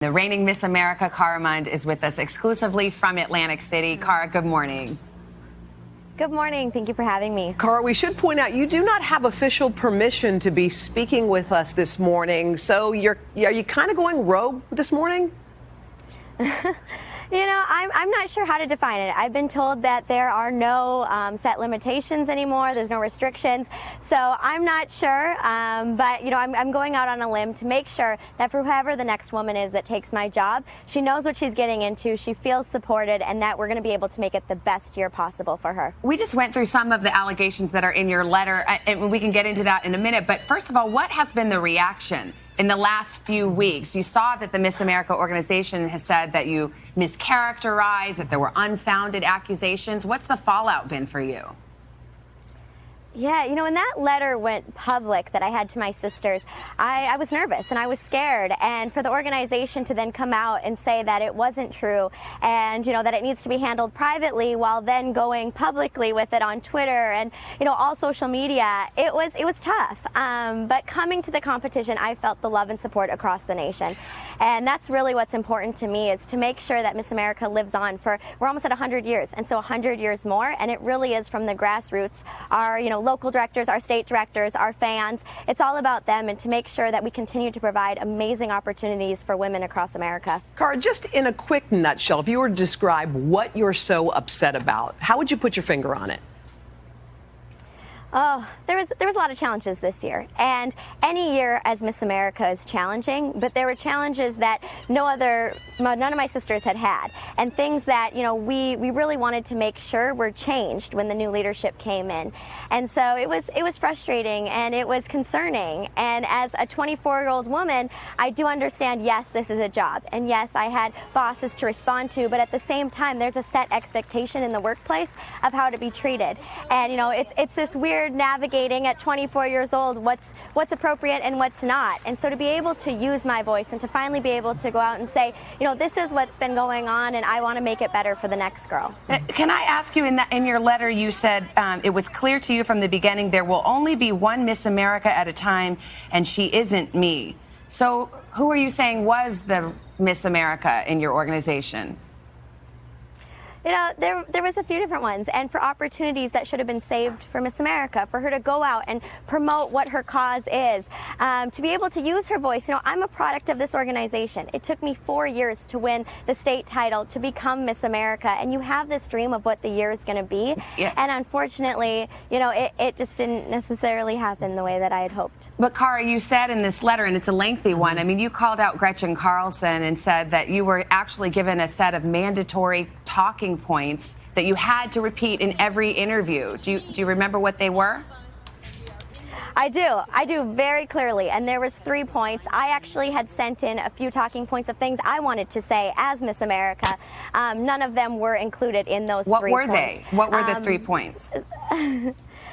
The reigning Miss America Cara Mund is with us exclusively from Atlantic City. Cara, good morning. Good morning. Thank you for having me. Cara, we should point out you do not have official permission to be speaking with us this morning. So are you kind of going rogue this morning? You know, I'm not sure how to define it. I've been told that there are no set limitations anymore. There's no restrictions. So I'm not sure. But, you know, I'm going out on a limb to make sure that for whoever the next woman is that takes my job, she knows what she's getting into, she feels supported, and that we're going to be able to make it the best year possible for her. We just went through some of the allegations that are in your letter, and we can get into that in a minute. But first of all, what has been the reaction in the last few weeks? You saw that the Miss America organization has said that you mischaracterized, that there were unfounded accusations. What's the fallout been for you? Yeah, you know, when that letter went public that I had to my sisters, I was nervous and I was scared. And for the organization to then come out and say that it wasn't true and, you know, that it needs to be handled privately while then going publicly with it on Twitter and, you know, all social media, it was tough. But coming to the competition, I felt the love and support across the nation. And that's really what's important to me, is to make sure that Miss America lives on for, we're almost at 100 years, and so 100 years more. And it really is from the grassroots, our, you know, local directors, our state directors, our fans. It's all about them, and to make sure that we continue to provide amazing opportunities for women across America. Cara, just in a quick nutshell, if you were to describe what you're so upset about, how would you put your finger on it? Oh, there was a lot of challenges this year, and any year as Miss America is challenging, but there were challenges that none of my sisters had had, and things that, you know, we really wanted to make sure were changed when the new leadership came in. And so it was frustrating and it was concerning, and as a 24-year-old woman, I do understand, yes, this is a job, and yes, I had bosses to respond to, but at the same time, there's a set expectation in the workplace of how to be treated. And, you know, it's this weird navigating at 24 years old what's appropriate and what's not. And so to be able to use my voice and to finally be able to go out and say, you know, this is what's been going on and I want to make it better for the next girl. Can I ask you, in your letter you said it was clear to you from the beginning there will only be one Miss America at a time, and she isn't me. So who are you saying was the Miss America in your organization? You know, there was a few different ones, and for opportunities that should have been saved for Miss America, for her to go out and promote what her cause is, to be able to use her voice. You know, I'm a product of this organization. It took me 4 years to win the state title, to become Miss America, and you have this dream of what the year is going to be, yeah. And unfortunately, you know, it just didn't necessarily happen the way that I had hoped. But Cara, you said in this letter, and it's a lengthy one, I mean, you called out Gretchen Carlson and said that you were actually given a set of mandatory talking points that you had to repeat in every interview. Do you remember what they were? I do very clearly, and there was 3 points. I actually had sent in a few talking points of things I wanted to say as Miss America. None of them were included in those 3 points. What were they? What were the 3 points?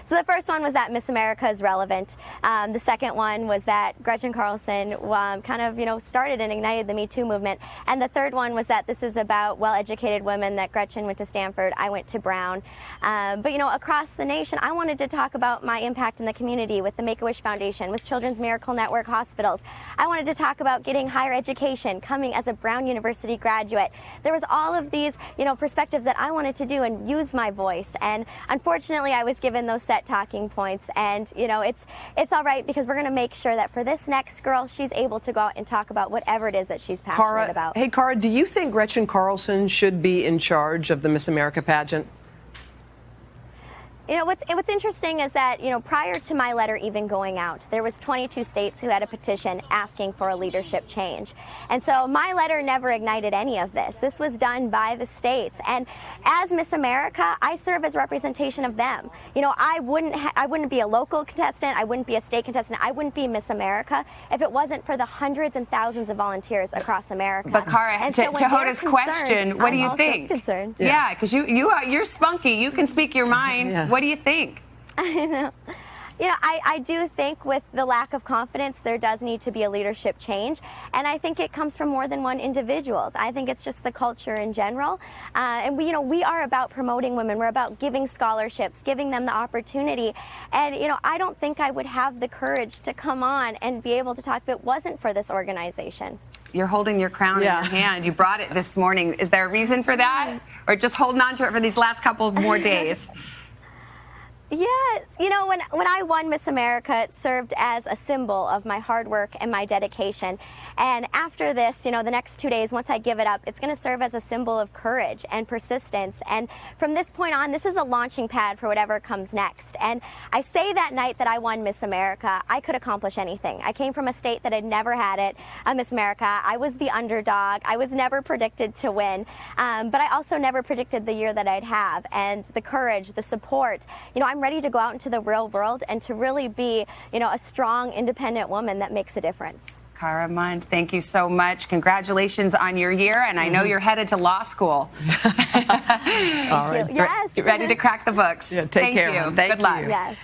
So the first one was that Miss America is relevant. The second one was that Gretchen Carlson kind of, you know, started and ignited the Me Too movement. And the third one was that this is about well-educated women, that Gretchen went to Stanford, I went to Brown. But, you know, across the nation, I wanted to talk about my impact in the community with the Make-A-Wish Foundation, with Children's Miracle Network hospitals. I wanted to talk about getting higher education, coming as a Brown University graduate. There was all of these, you know, perspectives that I wanted to do and use my voice. And unfortunately, I was given those set talking points, and you know, it's all right, because we're going to make sure that for this next girl, she's able to go out and talk about whatever it is that she's passionate about. Hey, Cara, do you think Gretchen Carlson should be in charge of the Miss America pageant? You know, what's interesting is that, you know, prior to my letter even going out, there was 22 states who had a petition asking for a leadership change. And so my letter never ignited any of this. This was done by the states. And as Miss America, I serve as representation of them. You know, I wouldn't be a local contestant, I wouldn't be a state contestant, I wouldn't be Miss America if it wasn't for the hundreds and thousands of volunteers across America. But Cara, to Hoda's question, what do you think? Concerned. Yeah, because you're spunky, you can speak your mind. Yeah. What do you think? I know. You know, I do think with the lack of confidence, there does need to be a leadership change. And I think it comes from more than one individual. I think it's just the culture in general. And we are about promoting women. We're about giving scholarships, giving them the opportunity. And, you know, I don't think I would have the courage to come on and be able to talk if it wasn't for this organization. You're holding your crown Yeah. in your hand. You brought it this morning. Is there a reason for that? Or just holding on to it for these last couple more days? Yes, you know, when I won Miss America, it served as a symbol of my hard work and my dedication. And after this, you know, the next 2 days, once I give it up, it's going to serve as a symbol of courage and persistence. And from this point on, this is a launching pad for whatever comes next. And I say that night that I won Miss America, I could accomplish anything. I came from a state that had never had it, Miss America. I was the underdog. I was never predicted to win. But I also never predicted the year that I'd have. And the courage, the support, you know, I'm ready to go out into the real world and to really be, you know, a strong, independent woman that makes a difference. Cara Mund, thank you so much. Congratulations on your year, and I know you're headed to law school. All right. Yes. You're ready to crack the books. Yeah, take Thank care. you. Thank Good luck. you. Yes.